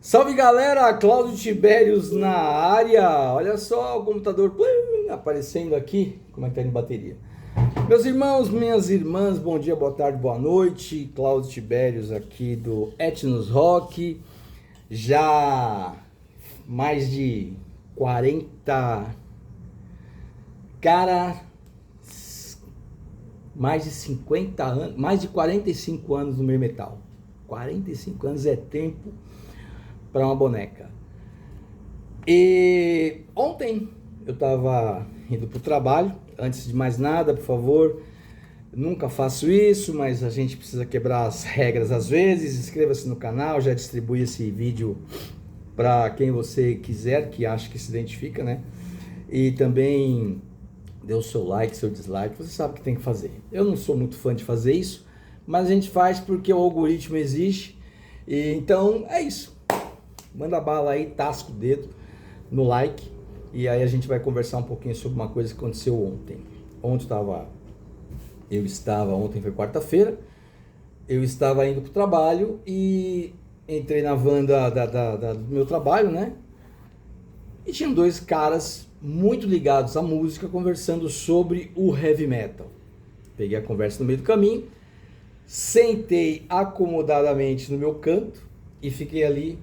Salve galera, Cláudio Tibérios na área. Olha só o computador aparecendo aqui. Como é que tá em bateria? Meus irmãos, minhas irmãs, bom dia, boa tarde, boa noite. Cláudio Tibérios aqui do Etnos Rock. Já mais de 40, cara, mais de 50 anos, mais de 45 anos no meio metal. 45 anos é tempo para uma boneca. E ontem eu estava indo para o trabalho. Antes de mais nada, por favor, nunca faço isso, mas a gente precisa quebrar as regras às vezes. Inscreva-se no canal, já distribui esse vídeo para quem você quiser, que acha que se identifica, né? E também dê o seu like, seu dislike, você sabe o que tem que fazer. Eu não sou muito fã de fazer isso, mas a gente faz porque o algoritmo existe. E então é isso. Manda bala aí, tasca o dedo no like e aí a gente vai conversar um pouquinho sobre uma coisa que aconteceu ontem. Ontem foi quarta-feira, eu estava indo para o trabalho e entrei na van do meu trabalho, né? E tinham dois caras muito ligados à música conversando sobre o heavy metal. Peguei a conversa no meio do caminho, sentei acomodadamente no meu canto e fiquei ali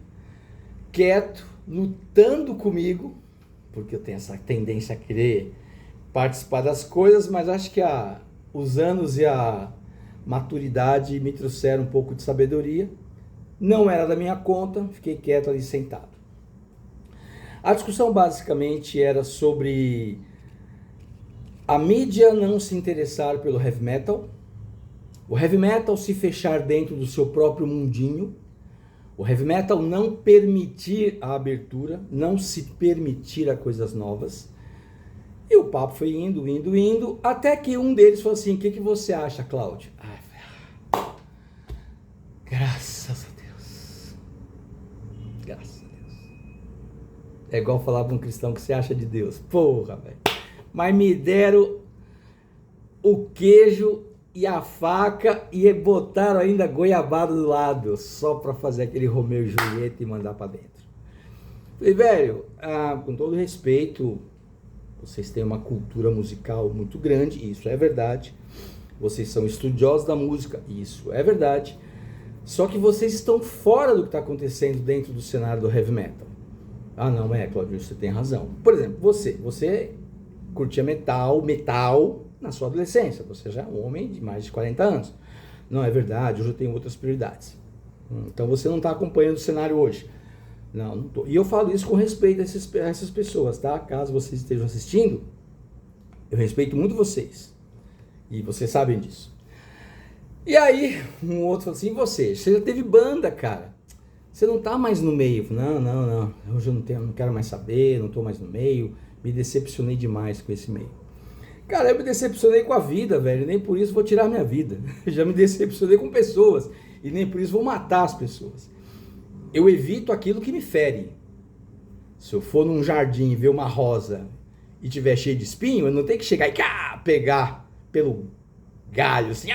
quieto, lutando comigo, porque eu tenho essa tendência a querer participar das coisas, mas acho que os anos e a maturidade me trouxeram um pouco de sabedoria. Não era da minha conta, fiquei quieto ali sentado. A discussão basicamente era sobre a mídia não se interessar pelo heavy metal, o heavy metal se fechar dentro do seu próprio mundinho, o heavy metal não permitir a abertura, não se permitir a coisas novas. E o papo foi indo, até que um deles falou assim: o que você acha, Cláudio? Graças a Deus. Graças a Deus. É igual falar para um cristão que você acha de Deus. Porra, velho. Mas me deram o queijo e a faca e botaram ainda goiabada do lado, só para fazer aquele Romeu e Julieta e mandar para dentro. Falei, velho, com todo respeito, vocês têm uma cultura musical muito grande, isso é verdade. Vocês são estudiosos da música, isso é verdade. Só que vocês estão fora do que está acontecendo dentro do cenário do heavy metal. Não, Cláudio, você tem razão. Por exemplo, você curtia metal na sua adolescência, você já é um homem de mais de 40 anos. Não, é verdade, hoje eu tenho outras prioridades. Então você não está acompanhando o cenário hoje. Não tô. E eu falo isso com respeito a essas pessoas, tá? Caso vocês estejam assistindo, eu respeito muito vocês. E vocês sabem disso. E aí, um outro falou assim, você já teve banda, cara. Você não tá mais no meio. Não. Hoje eu não quero mais saber, não tô mais no meio. Me decepcionei demais com esse meio. Cara, eu me decepcionei com a vida, velho, nem por isso vou tirar minha vida. Já me decepcionei com pessoas e nem por isso vou matar as pessoas. Eu evito aquilo que me fere. Se eu for num jardim e ver uma rosa e tiver cheio de espinho, eu não tenho que chegar e pegar pelo galho, assim,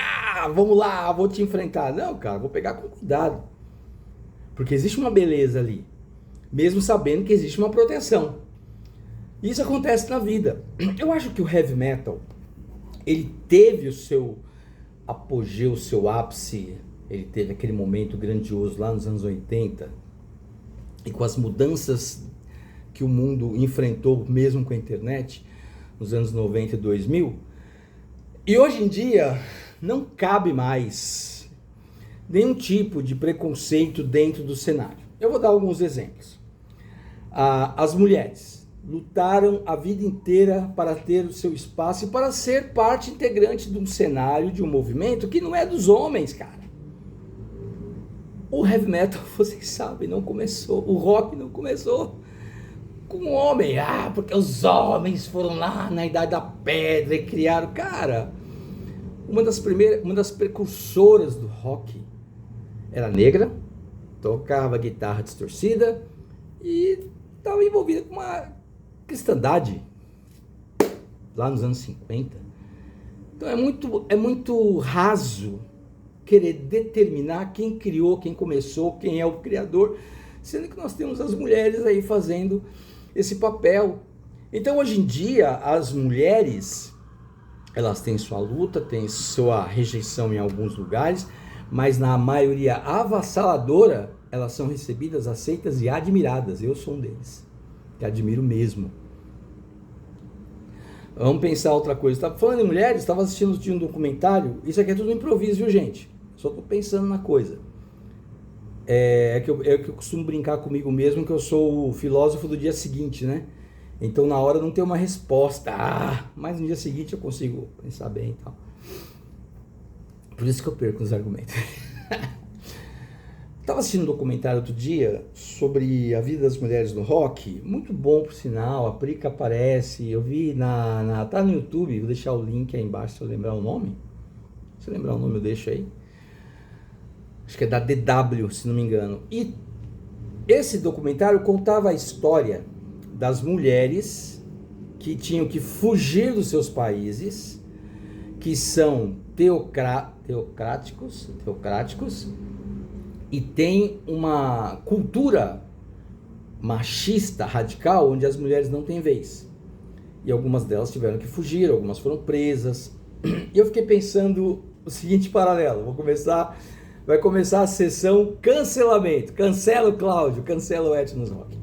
vamos lá, vou te enfrentar. Não, cara, vou pegar com cuidado. Porque existe uma beleza ali, mesmo sabendo que existe uma proteção. Isso acontece na vida. Eu acho que o heavy metal, ele teve o seu apogeu, o seu ápice, ele teve aquele momento grandioso lá nos anos 80, e com as mudanças que o mundo enfrentou, mesmo com a internet, nos anos 90 e 2000, e hoje em dia não cabe mais nenhum tipo de preconceito dentro do cenário. Eu vou dar alguns exemplos. As mulheres lutaram a vida inteira para ter o seu espaço e para ser parte integrante de um cenário, de um movimento que não é dos homens, cara. O heavy metal, vocês sabem, não começou, o rock não começou com o homem. Porque os homens foram lá na Idade da Pedra e criaram. Cara, uma das precursoras do rock era negra, tocava guitarra distorcida e estava envolvida com uma cristandade lá nos anos 50. Então é muito raso querer determinar quem criou, quem começou, quem é o criador, sendo que nós temos as mulheres aí fazendo esse papel. Então, hoje em dia, as mulheres, elas têm sua luta, têm sua rejeição em alguns lugares, mas na maioria avassaladora, elas são recebidas, aceitas e admiradas. Eu sou um deles, que admiro mesmo. Vamos pensar outra coisa. Estava falando em mulheres, estava assistindo um documentário. Isso aqui é tudo improviso, viu, gente? Só estou pensando na coisa. É que eu costumo brincar comigo mesmo, que eu sou o filósofo do dia seguinte, né? Então na hora não tem uma resposta. Mas no dia seguinte eu consigo pensar bem e tal. Por isso que eu perco os argumentos. Estava assistindo um documentário outro dia sobre a vida das mulheres no rock, muito bom por sinal, a Prica aparece, eu vi tá no YouTube, vou deixar o link aí embaixo se eu lembrar o nome. Se eu lembrar o nome eu deixo aí. Acho que é da DW, se não me engano. E esse documentário contava a história das mulheres que tinham que fugir dos seus países, que são teocráticos, e tem uma cultura machista radical onde as mulheres não têm vez. E algumas delas tiveram que fugir, algumas foram presas. E eu fiquei pensando o seguinte paralelo. Vai começar a sessão cancelamento. Cancela o Cláudio, cancela o Etnos Rock.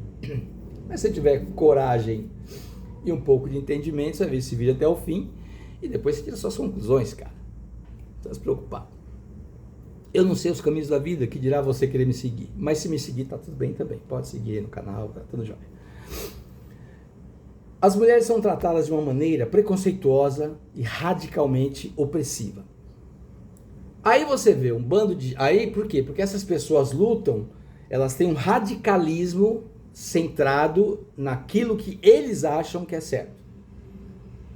Mas se tiver coragem e um pouco de entendimento, você vai ver esse vídeo até o fim e depois você tira suas conclusões, cara. Não precisa se preocupar. Eu não sei os caminhos da vida, que dirá você querer me seguir. Mas se me seguir, tá tudo bem também. Pode seguir aí no canal, tá tudo jóia. As mulheres são tratadas de uma maneira preconceituosa e radicalmente opressiva. Aí você vê um bando de... Aí por quê? Porque essas pessoas lutam, elas têm um radicalismo centrado naquilo que eles acham que é certo.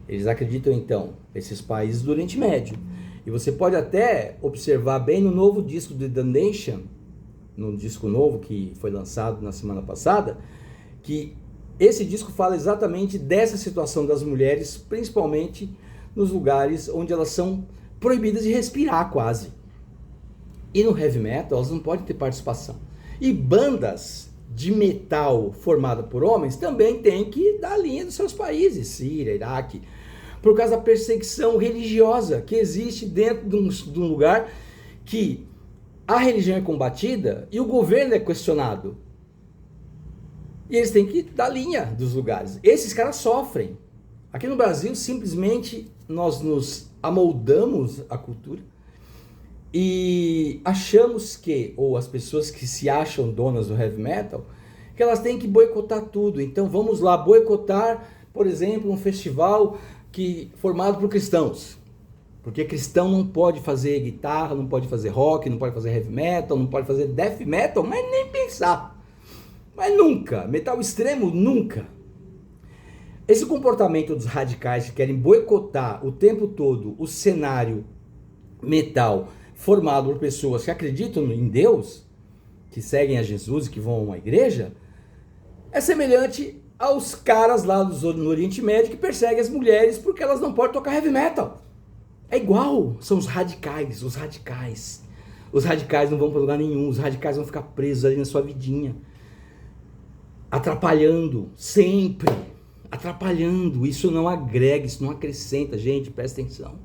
Eles acreditam então, esses países do Oriente Médio. E você pode até observar bem no novo disco de The Nation, no disco novo que foi lançado na semana passada, que esse disco fala exatamente dessa situação das mulheres, principalmente nos lugares onde elas são proibidas de respirar quase. E no heavy metal elas não podem ter participação. E bandas de metal formada por homens também têm que dar a linha dos seus países, Síria, Iraque, por causa da perseguição religiosa que existe dentro de um lugar que a religião é combatida e o governo é questionado. E eles têm que dar linha dos lugares. Esses caras sofrem. Aqui no Brasil, simplesmente, nós nos amoldamos à cultura e achamos que, ou as pessoas que se acham donas do heavy metal, que elas têm que boicotar tudo. Então vamos lá boicotar, por exemplo, um festival formado por cristãos. Porque cristão não pode fazer guitarra, não pode fazer rock, não pode fazer heavy metal, não pode fazer death metal, mas nem pensar. Mas nunca, metal extremo nunca. Esse comportamento dos radicais que querem boicotar o tempo todo o cenário metal formado por pessoas que acreditam em Deus, que seguem a Jesus e que vão a uma igreja, é semelhante aos caras lá no Oriente Médio que perseguem as mulheres porque elas não podem tocar heavy metal. É igual, são os radicais, os radicais. Os radicais não vão para lugar nenhum, os radicais vão ficar presos ali na sua vidinha, atrapalhando, sempre, atrapalhando. Isso não agrega, isso não acrescenta, gente, presta atenção.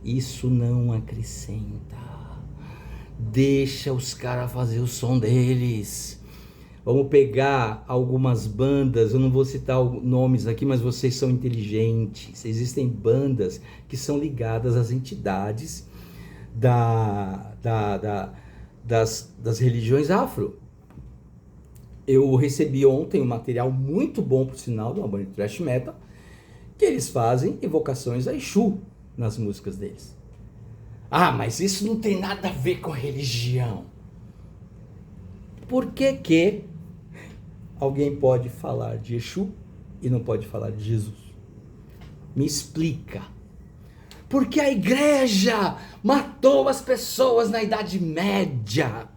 Isso não acrescenta. Deixa os caras fazer o som deles. Vamos pegar algumas bandas, eu não vou citar nomes aqui, mas vocês são inteligentes. Existem bandas que são ligadas às entidades das religiões afro. Eu recebi ontem um material muito bom, por sinal, de uma banda de thrash metal, que eles fazem evocações a Exu nas músicas deles. Ah, mas isso não tem nada a ver com religião. Por que alguém pode falar de Exu e não pode falar de Jesus? Me explica. Porque a igreja matou as pessoas na Idade Média.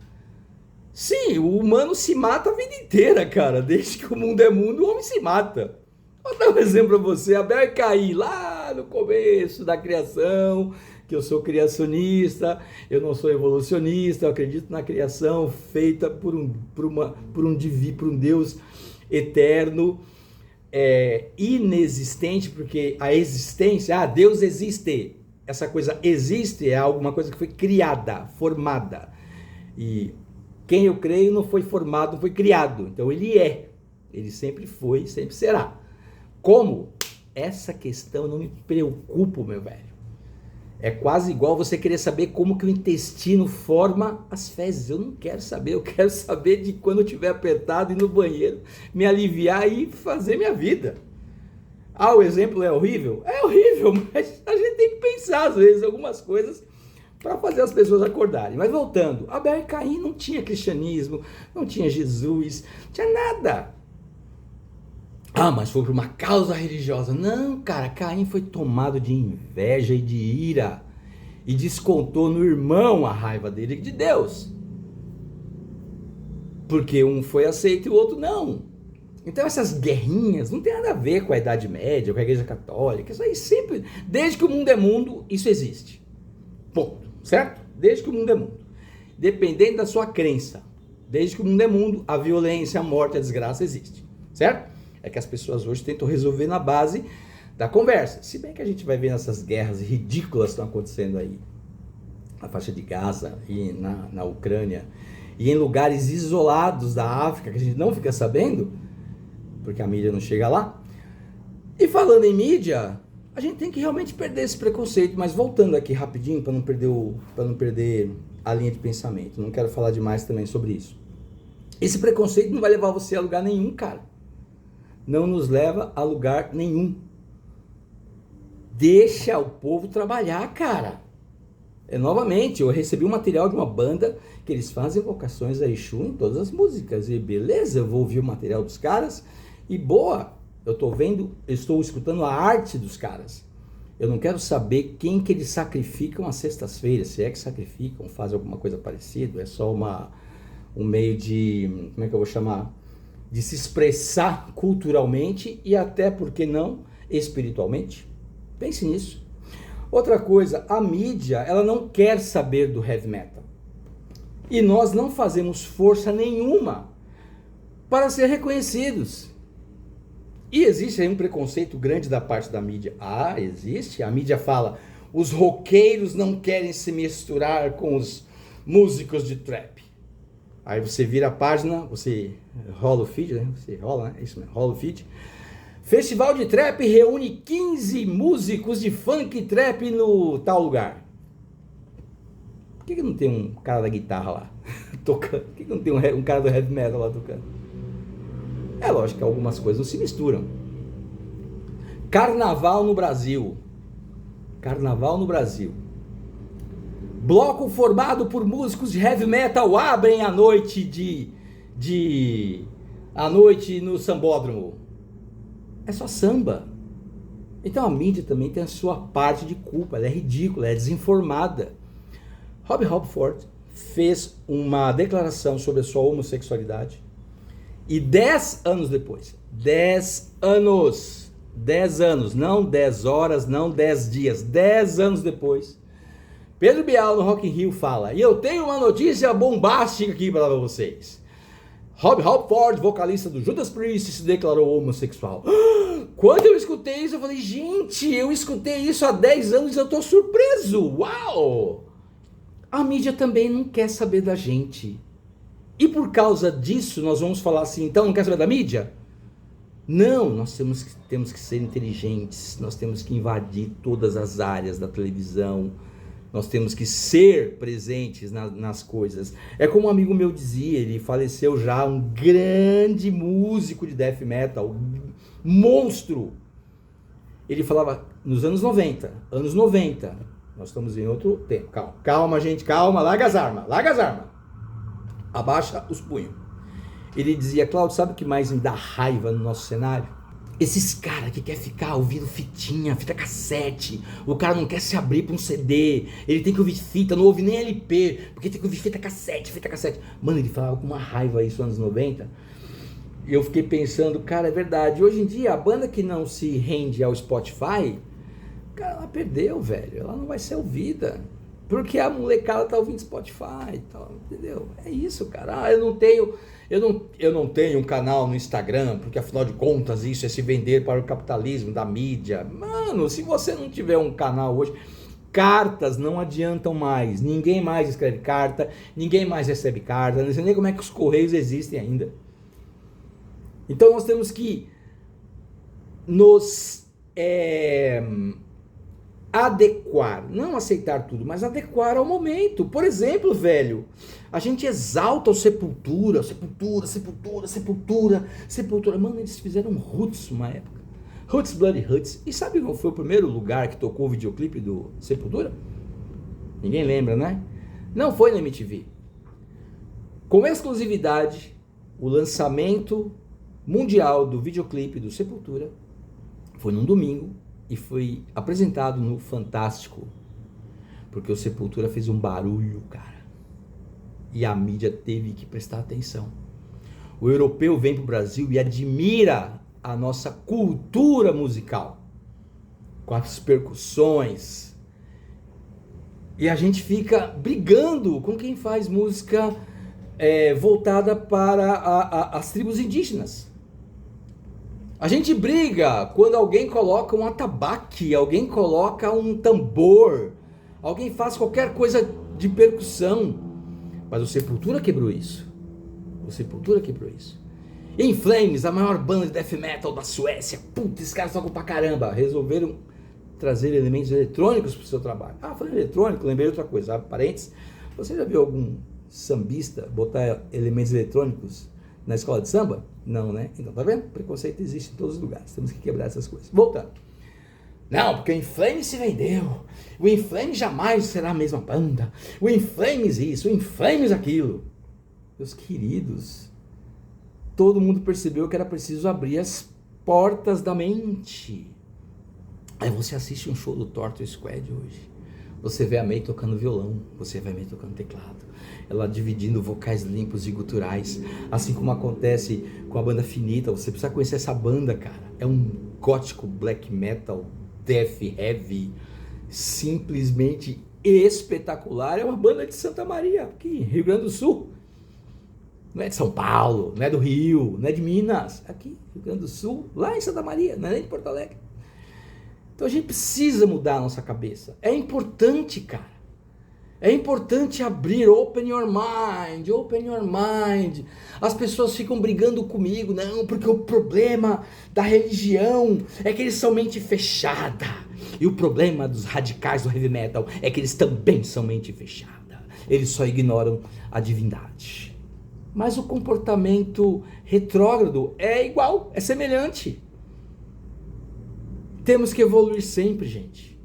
Sim, o humano se mata a vida inteira, cara. Desde que o mundo é mundo, o homem se mata. Vou dar um exemplo para você. Abel e Caim, lá no começo da criação, que eu sou criacionista, eu não sou evolucionista, eu acredito na criação feita por um Deus eterno, inexistente, porque a existência, Deus existe, essa coisa existe, é alguma coisa que foi criada, formada, e quem eu creio não foi formado, não foi criado, então ele sempre foi, sempre será. Como? Essa questão não me preocupa, meu velho. É quase igual você querer saber como que o intestino forma as fezes. Eu não quero saber, eu quero saber de quando eu estiver apertado, ir no banheiro, me aliviar e fazer minha vida. O exemplo é horrível? É horrível, mas a gente tem que pensar às vezes algumas coisas para fazer as pessoas acordarem. Mas voltando, Abel e Caim não tinha cristianismo, não tinha Jesus, não tinha nada. Mas foi por uma causa religiosa. Não, cara, Caim foi tomado de inveja e de ira e descontou no irmão a raiva dele de Deus. Porque um foi aceito e o outro não. Então essas guerrinhas não tem nada a ver com a Idade Média, com a Igreja Católica. Isso aí sempre, desde que o mundo é mundo, isso existe. Ponto, certo? Desde que o mundo é mundo. Dependendo da sua crença. Desde que o mundo é mundo, a violência, a morte, a desgraça existe. Certo? É que as pessoas hoje tentam resolver na base da conversa. Se bem que a gente vai ver essas guerras ridículas que estão acontecendo aí, na faixa de Gaza e na Ucrânia, e em lugares isolados da África, que a gente não fica sabendo, porque a mídia não chega lá. E falando em mídia, a gente tem que realmente perder esse preconceito, mas voltando aqui rapidinho, para não perder a linha de pensamento, não quero falar demais também sobre isso. Esse preconceito não vai levar você a lugar nenhum, cara. Não nos leva a lugar nenhum. Deixa o povo trabalhar, cara. Novamente, eu recebi um material de uma banda que eles fazem invocações a Exu em todas as músicas. E beleza, eu vou ouvir o material dos caras e boa, eu estou escutando a arte dos caras. Eu não quero saber quem que eles sacrificam às sextas-feiras, se é que sacrificam, fazem alguma coisa parecida, é só um meio de, como é que eu vou chamar? De se expressar culturalmente e até, por que não, espiritualmente. Pense nisso. Outra coisa, a mídia, ela não quer saber do heavy metal. E nós não fazemos força nenhuma para ser reconhecidos. E existe aí um preconceito grande da parte da mídia. Existe. A mídia fala, os roqueiros não querem se misturar com os músicos de trap. Aí você vira a página, você rola o feed, né? Você rola, né? Isso mesmo, rola o feed. Festival de trap reúne 15 músicos de funk e trap no tal lugar. Por que não tem um cara da guitarra lá tocando? Por que não tem um cara do heavy metal lá tocando? É lógico que algumas coisas não se misturam. Carnaval no Brasil. Carnaval no Brasil. Bloco formado por músicos de heavy metal abrem a noite a noite no sambódromo. É só samba. Então a mídia também tem a sua parte de culpa. Ela é ridícula, é desinformada. Rob Halford fez uma declaração sobre a sua homossexualidade e 10 anos depois, 10 anos, não 10 horas, não 10 dias, 10 anos depois, Pedro Bial no Rock in Rio fala, e eu tenho uma notícia bombástica aqui para vocês. Rob Halford, vocalista do Judas Priest, se declarou homossexual. Quando eu escutei isso, eu falei, gente, eu escutei isso há 10 anos e eu tô surpreso. Uau! A mídia também não quer saber da gente. E por causa disso, nós vamos falar assim, então não quer saber da mídia? Não, nós temos que ser inteligentes, nós temos que invadir todas as áreas da televisão, nós temos que ser presentes nas coisas. É como um amigo meu dizia, ele faleceu já, um grande músico de death metal, monstro. Ele falava, nos anos 90, nós estamos em outro tempo, calma gente, calma, larga as armas, abaixa os punhos. Ele dizia, Cláudio, sabe o que mais me dá raiva no nosso cenário? Esses caras que quer ficar ouvindo fita cassete, o cara não quer se abrir para um CD, ele tem que ouvir fita, não ouve nem LP, porque tem que ouvir fita cassete. Mano, ele falava com uma raiva isso nos anos 90, e eu fiquei pensando, cara, é verdade, hoje em dia a banda que não se rende ao Spotify, Cara, ela perdeu, velho. Ela não vai ser ouvida. Porque a molecada tá ouvindo Spotify e tal, entendeu? É isso, cara. Ah, eu não tenho um canal no Instagram, porque afinal de contas isso é se vender para o capitalismo da mídia. Mano, se você não tiver um canal hoje, cartas não adiantam mais. Ninguém mais escreve carta, ninguém mais recebe carta, não sei nem como é que os correios existem ainda. Então nós temos que nos adequar, não aceitar tudo, mas adequar ao momento. Por exemplo, velho, a gente exalta o Sepultura, Sepultura, Sepultura, Sepultura, Sepultura. Mano, eles fizeram Roots uma época. Roots, Bloody Roots. E sabe qual foi o primeiro lugar que tocou o videoclipe do Sepultura? Ninguém lembra, né? Não foi na MTV. Com exclusividade, o lançamento mundial do videoclipe do Sepultura foi num domingo e foi apresentado no Fantástico, porque o Sepultura fez um barulho, cara, e a mídia teve que prestar atenção. O europeu vem pro Brasil e admira a nossa cultura musical, com as percussões, e a gente fica brigando com quem faz música voltada para as tribos indígenas. A gente briga quando alguém coloca um atabaque, alguém coloca um tambor, alguém faz qualquer coisa de percussão. Mas o Sepultura quebrou isso. O Sepultura quebrou isso. In Flames, a maior banda de death metal da Suécia. Putz, esses caras tocam pra caramba. Resolveram trazer elementos eletrônicos pro seu trabalho. Ah, falei eletrônico, lembrei outra coisa. Abre parênteses. Você já viu algum sambista botar elementos eletrônicos na escola de samba? Não, né? Então, tá vendo? Preconceito existe em todos os lugares. Temos que quebrar essas coisas. Voltando. Não, porque o In Flames se vendeu. O In Flames jamais será a mesma banda. O In Flames isso, o In Flames aquilo. Meus queridos, todo mundo percebeu que era preciso abrir as portas da mente. Aí você assiste um show do Torture Squad hoje. Você vê a May tocando violão, você vê a May tocando teclado, ela dividindo vocais limpos e guturais, assim como acontece com a banda Finita. Você precisa conhecer essa banda, cara. É um gótico black metal, death heavy, simplesmente espetacular. É uma banda de Santa Maria, aqui em Rio Grande do Sul. Não é de São Paulo, não é do Rio, não é de Minas, aqui, Rio Grande do Sul, lá em Santa Maria, não é nem de Porto Alegre. Então a gente precisa mudar a nossa cabeça. É importante, cara. É importante abrir, open your mind, open your mind. As pessoas ficam brigando comigo, não, porque o problema da religião é que eles são mente fechada. E o problema dos radicais do heavy metal é que eles também são mente fechada. Eles só ignoram a divindade. Mas o comportamento retrógrado é igual, é semelhante. Temos que evoluir sempre, gente.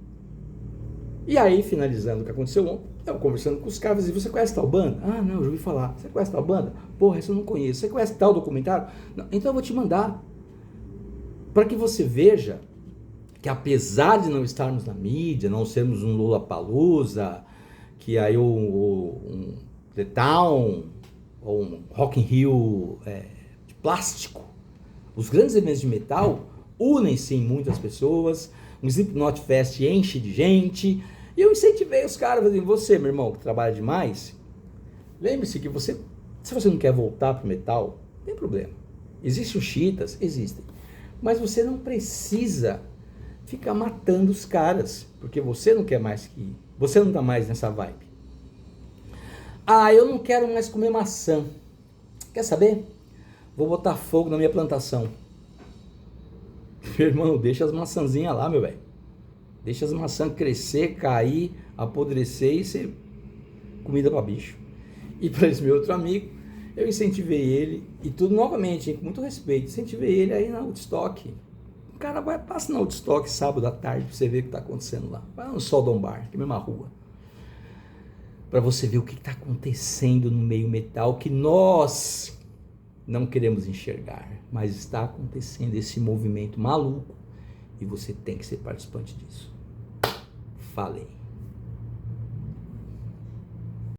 E aí, finalizando o que aconteceu ontem, eu conversando com os caras, e você conhece tal banda? Ah, não, eu já ouvi falar. Você conhece tal banda? Porra, essa eu não conheço. Você conhece tal documentário? Não, então eu vou te mandar. Para que você veja que apesar de não estarmos na mídia, não sermos um Lollapalooza, que aí um The Town, ou um Rock in Rio de plástico, os grandes eventos de metal unem-se em muitas pessoas, um Slipknot Fest enche de gente, e eu incentivei os caras, falei, você, meu irmão, que trabalha demais, lembre-se que você, se você não quer voltar pro metal, não tem problema. Existem os chiitas? Existem. Mas você não precisa ficar matando os caras, porque você não quer mais que... Você não tá mais nessa vibe. Ah, eu não quero mais comer maçã. Quer saber? Vou botar fogo na minha plantação. Meu irmão, deixa as maçãzinhas lá, meu velho. Deixa as maçãs crescer, cair, apodrecer e ser comida para bicho. E para esse meu outro amigo, eu incentivei ele, e tudo novamente, com muito respeito, incentivei ele aí na Woodstock. O cara passa na Woodstock sábado à tarde para você ver o que está acontecendo lá. Vai no Soldom Bar, que é a mesma rua. Para você ver o que está acontecendo no meio metal, que nós não queremos enxergar, mas está acontecendo esse movimento maluco e você tem que ser participante disso. Falei.